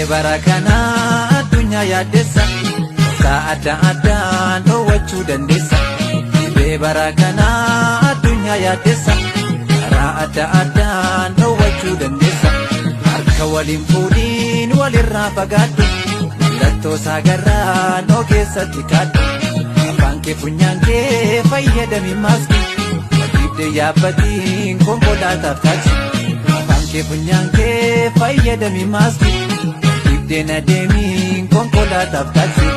barakana addunyaa yaaddessa adda addaan dhoowwachuu dandeessa. Barakana addunyaa yaaddessa karaa adda addaan dhoowwachuu dandeessa. Harka waliin fuudhiin walirraa fagaadhu mallattoo saagarraa noo keessatti kaadhu. Afaan kee funyaan kee fayyadami maaskii waliibdee yaabbatiin konkolaataaf taaksi. Afaan kee funyaan kee fayyadami maaskii waliibdee nadeemiin konkolaataaf taaksi.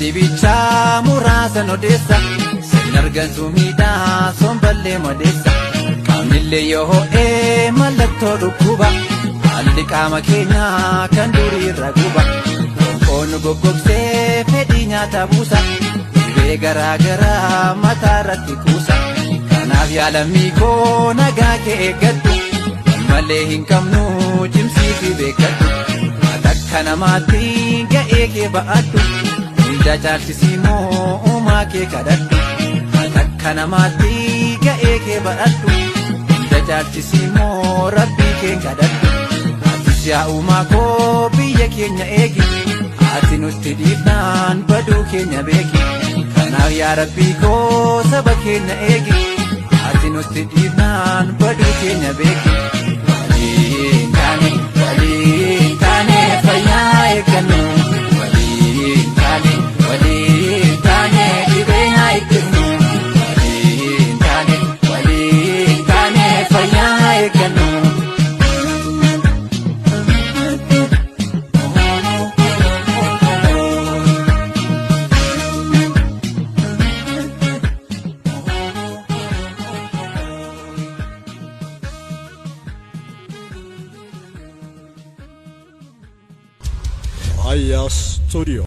Dibicha muraasa nodeessa sin argantu miidhaa somballee modeessa. Qaamnillee yoo ho'ee mallattoo dhukkuba haalli qaama keenyaa kan durii irra guba. Qoonqoon goggogsee fedhii nyaata buusa dhibee garaagaraa mataa irratti kuusa. Kanaaf yaalammii koo nagaa kee eeggadhu malee hin qabnu cimsii fi beekadhu. Akka namaatti ga'ee kee ba'adhu jaalchisiimoo uumaa kee kadhadhu. Akka namaatti ga'ee kee ba'adhu jaalchisiimoo rabbii kee kadhadhu. Atis yaa uumaa koo biyya keenya eegi ati nutti dhiifnaan baduu keenya beeki. Kanaaf yaa rabbii koo saba keenya eegi ati nutti dhiifnaan baduu keenya beeki. Waliin taane fayyaa eeggannu waliin taane dhibee haa ittisnu. Waliin taane fayyaa eeggannu. Aya Studio.